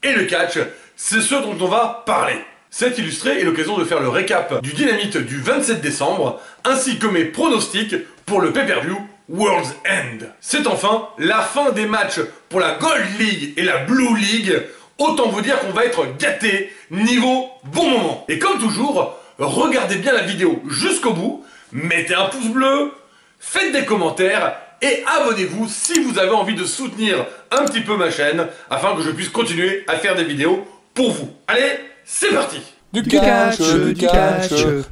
Et le catch, c'est ce dont on va parler. Cet illustré est l'occasion de faire le récap du Dynamite du 27 décembre, ainsi que mes pronostics pour le pay-per-view World's End. C'est enfin la fin des matchs pour la Gold League et la Blue League. Autant vous dire qu'on va être gâtés niveau bon moment. Et comme toujours, regardez bien la vidéo jusqu'au bout, mettez un pouce bleu, faites des commentaires et abonnez-vous si vous avez envie de soutenir un petit peu ma chaîne afin que je puisse continuer à faire des vidéos pour vous. Allez, c'est parti! Du catch,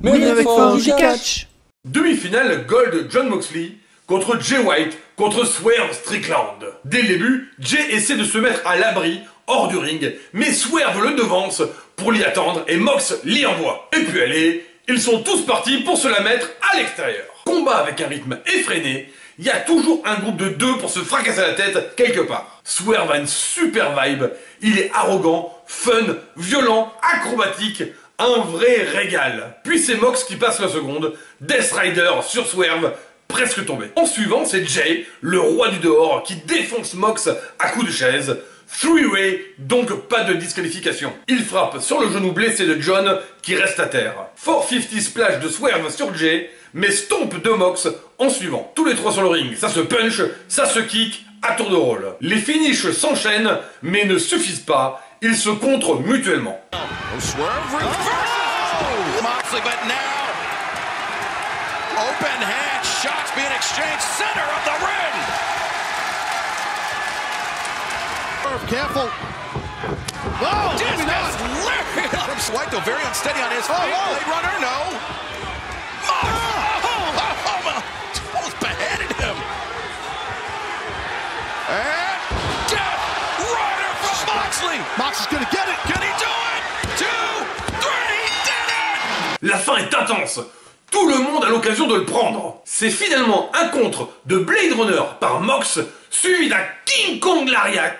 mais avec force du catch. Demi-finale Gold Jon Moxley contre Jay White contre Swerve Strickland. Dès le début, Jay essaie de se mettre à l'abri hors du ring, mais Swerve le devance pour l'y attendre et Mox l'y envoie. Et puis allez, ils sont tous partis pour se la mettre à l'extérieur. Combat avec un rythme effréné, il y a toujours un groupe de deux pour se fracasser la tête quelque part. Swerve a une super vibe, il est arrogant, fun, violent, acrobatique, un vrai régal. Puis c'est Mox qui passe la seconde, Death Rider sur Swerve, presque tombé. En suivant, c'est Jay, le roi du dehors, qui défonce Mox à coups de chaise. Three-way, donc pas de disqualification. Il frappe sur le genou blessé de John, qui reste à terre. 450 splash de Swerve sur Jay, mais stomp de Mox en suivant. Tous les trois sur le ring, ça se punch, ça se kick, à tour de rôle. Les finishes s'enchaînent, mais ne suffisent pas. Ils se contrent mutuellement. Open hand shots being exchanged center of the ring. Careful. Oh, discus lariat. White though very unsteady on his feet. Blade runner, no. Almost beheaded him. And Death Rider from Moxley. Mox is gonna get it. Can he do it? 2, 3, he did it. La fin est intense. Tout le monde a l'occasion de le prendre. C'est finalement un contre de Blade Runner par Mox, suivi d'un King Kong Lariat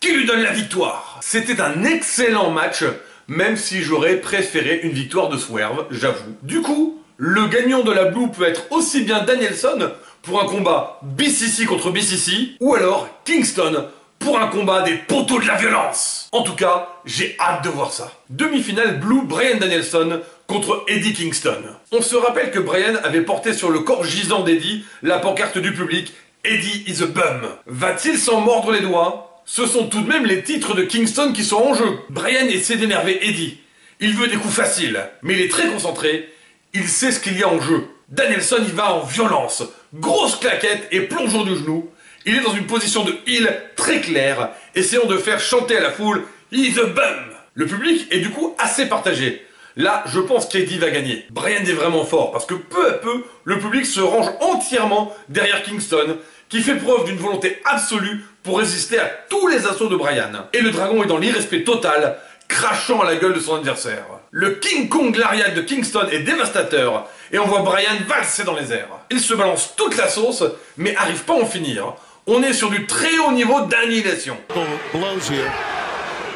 qui lui donne la victoire. C'était un excellent match, même si j'aurais préféré une victoire de Swerve, j'avoue. Du coup, le gagnant de la Blue peut être aussi bien Danielson pour un combat BCC contre BCC, ou alors Kingston pour un combat des poteaux de la violence. En tout cas, j'ai hâte de voir ça. Demi-finale Blue, Bryan Danielson contre Eddie Kingston. On se rappelle que Bryan avait porté sur le corps gisant d'Eddie la pancarte du public « Eddie is a bum ». Va-t-il s'en mordre les doigts? Ce sont tout de même les titres de Kingston qui sont en jeu. Bryan essaie d'énerver Eddie. Il veut des coups faciles, mais il est très concentré. Il sait ce qu'il y a en jeu. Danielson y va en violence. Grosse claquette et plongeon du genou. Il est dans une position de heel très claire, essayant de faire chanter à la foule « He's a bum ». Le public est du coup assez partagé. Là, je pense qu'Eddie va gagner. Bryan est vraiment fort, parce que peu à peu, le public se range entièrement derrière Kingston, qui fait preuve d'une volonté absolue pour résister à tous les assauts de Bryan. Et le dragon est dans l'irrespect total, crachant à la gueule de son adversaire. Le King Kong Lariat de Kingston est dévastateur, et on voit Bryan valser dans les airs. Il se balance toute la sauce, mais arrive pas à en finir. On est sur du très haut niveau d'annihilation.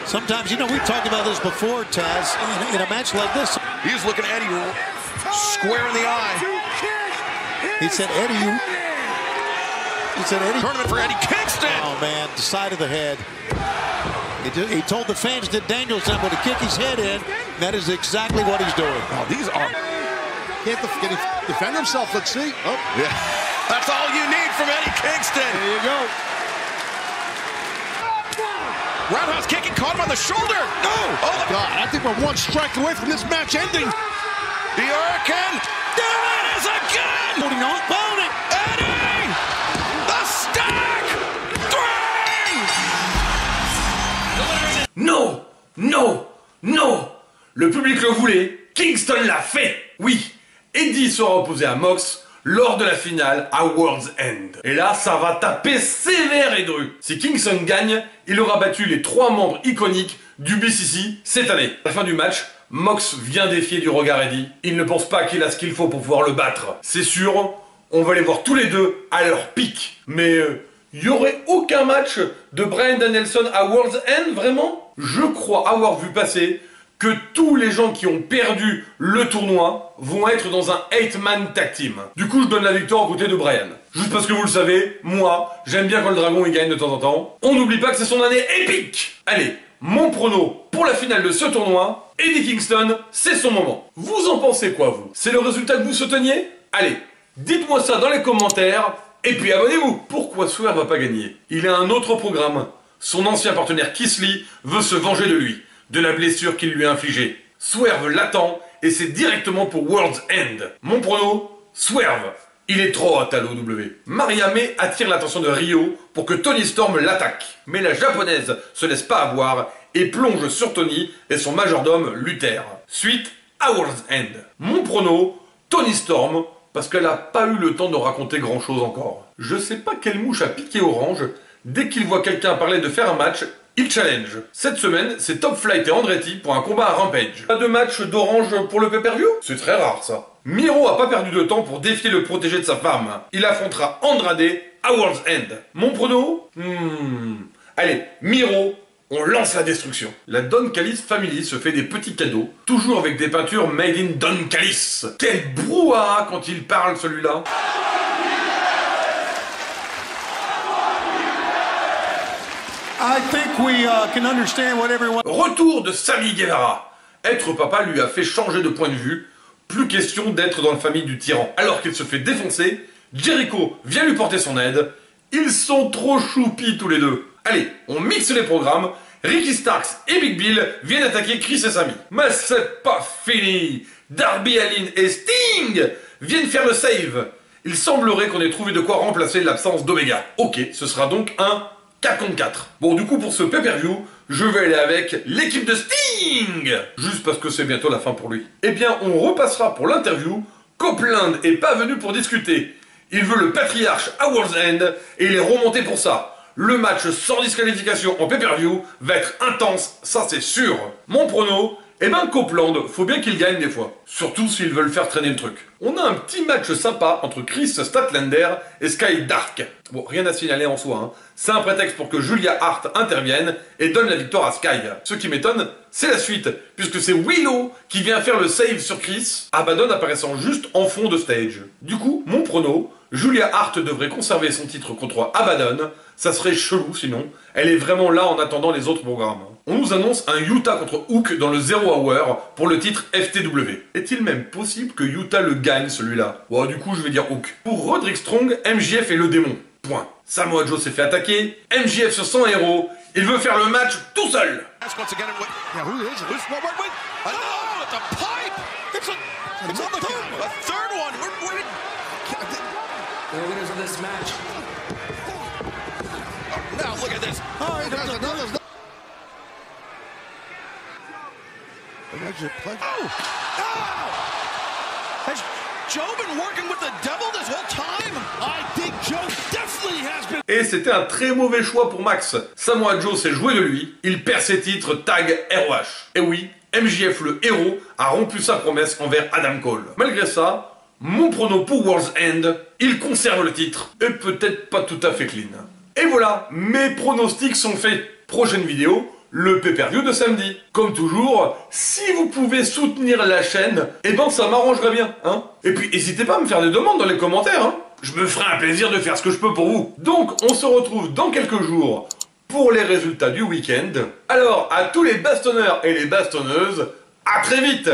Sometimes, you know, we've talked about this before, Taz, in a match like this. He's looking at Eddie square in the eye. He said, Eddie, you... He said, Eddie... Tournament for Eddie Kingston! Oh, man, the side of the head. He told the fans that Danielson would kick his head in. That is exactly what he's doing. Oh, these are... Can he defend himself? Let's see. Oh, yeah. That's all you need from Eddie Kingston. There you go. Roundhouse kicking, caught him on the shoulder. No! Oh, God, I think we're one strike away from this match ending. The Hurricane. There it is again! Holding on, holding. Eddie! The stack! 3! Non! Non! Non! Le public le voulait, Kingston l'a fait! Oui, Eddie sera opposé à Mox lors de la finale à World's End. Et là, ça va taper sévère et dru. Si Kingston gagne, il aura battu les 3 membres iconiques du BCC cette année. À la fin du match, Mox vient défier du regard Eddie. Il ne pense pas qu'il a ce qu'il faut pour pouvoir le battre. C'est sûr, on va les voir tous les deux à leur pic. Mais il n'y aurait aucun match de Bryan Danielson à World's End, vraiment? Je crois avoir vu passer que tous les gens qui ont perdu le tournoi vont être dans un 8-man tag team. Du coup, je donne la victoire aux côtés de Brian. Juste parce que vous le savez, moi, j'aime bien quand le dragon il gagne de temps en temps. On n'oublie pas que c'est son année épique. Allez, mon prono pour la finale de ce tournoi, Eddie Kingston, c'est son moment. Vous en pensez quoi, vous? C'est le résultat que vous souteniez? Allez, dites-moi ça dans les commentaires, et puis abonnez-vous. Pourquoi Swerve va pas gagner? Il a un autre programme. Son ancien partenaire Keith Lee veut se venger de lui, de la blessure qu'il lui a infligée. Swerve l'attend, et c'est directement pour World's End. Mon prono, Swerve. Il est trop hot à l'OW. Maria May attire l'attention de Ryo pour que Toni Storm l'attaque. Mais la japonaise se laisse pas avoir et plonge sur Toni et son majordome Luther. Suite à World's End. Mon prono, Toni Storm, parce qu'elle a pas eu le temps de raconter grand chose encore. Je sais pas quelle mouche a piqué Orange, dès qu'il voit quelqu'un parler de faire un match, il challenge. Cette semaine, c'est Top Flight et Andretti pour un combat à Rampage. Pas de match d'Orange pour le pay-per-view? C'est très rare ça. Miro a pas perdu de temps pour défier le protégé de sa femme. Il affrontera Andrade à World's End. Mon prono? Allez, Miro, on lance la destruction. La Don Callis Family se fait des petits cadeaux, toujours avec des peintures made in Don Callis. Quel brouhaha quand il parle celui-là. I think we can understand what everyone... Retour de Sammy Guevara. Être papa lui a fait changer de point de vue. Plus question d'être dans la famille du tyran. Alors qu'il se fait défoncer, Jericho vient lui porter son aide. Ils sont trop choupis tous les deux. Allez, on mixe les programmes. Ricky Starks et Big Bill viennent attaquer Chris et Sammy. Mais c'est pas fini. Darby Allin et Sting viennent faire le save. Il semblerait qu'on ait trouvé de quoi remplacer l'absence d'Omega. Ok, ce sera donc un 4 contre 4. Bon, du coup, pour ce pay-per-view, je vais aller avec l'équipe de Sting. Juste parce que c'est bientôt la fin pour lui. Eh bien, on repassera pour l'interview. Copeland est pas venu pour discuter. Il veut le patriarche à World's End et il est remonté pour ça. Le match sans disqualification en pay-per-view va être intense, ça c'est sûr. Mon prono, eh ben Copeland, faut bien qu'il gagne des fois. Surtout s'ils veulent faire traîner le truc. On a un petit match sympa entre Chris Statlander et Sky Dark. Bon, rien à signaler en soi, hein. C'est un prétexte pour que Julia Hart intervienne et donne la victoire à Sky. Ce qui m'étonne, c'est la suite, puisque c'est Willow qui vient faire le save sur Chris, Abaddon apparaissant juste en fond de stage. Du coup, mon prono, Julia Hart devrait conserver son titre contre Abaddon, ça serait chelou sinon, elle est vraiment là en attendant les autres programmes. On nous annonce un Utah contre Hook dans le Zero Hour pour le titre FTW. Est-il même possible que Utah le gagne celui-là? Bon, du coup je vais dire Hook. Pour Roderick Strong, MJF est le démon. Point. Samoa Joe s'est fait attaquer, MJF sur son héros, il veut faire le match tout seul. Yeah, who is it? Wait. Oh, it's a pipe! It's on the a third one! The winners of this match. Now look at this! Oh, he does another. Has Joe been working with the devil this whole time? I think Joe definitely has been. Et c'était un très mauvais choix pour Max. Samoa Joe s'est joué de lui, il perd ses titres tag ROH. Et oui, MJF le héros a rompu sa promesse envers Adam Cole. Malgré ça, mon prono pour World's End, il conserve le titre, et peut-être pas tout à fait clean. Et voilà, mes pronostics sont faits. Prochaine vidéo, le pay-per-view de samedi. Comme toujours, si vous pouvez soutenir la chaîne, eh ben ça m'arrangerait bien, hein. Et puis n'hésitez pas à me faire des demandes dans les commentaires, hein. Je me ferai un plaisir de faire ce que je peux pour vous. Donc, on se retrouve dans quelques jours pour les résultats du week-end. Alors, à tous les bastonneurs et les bastonneuses, à très vite!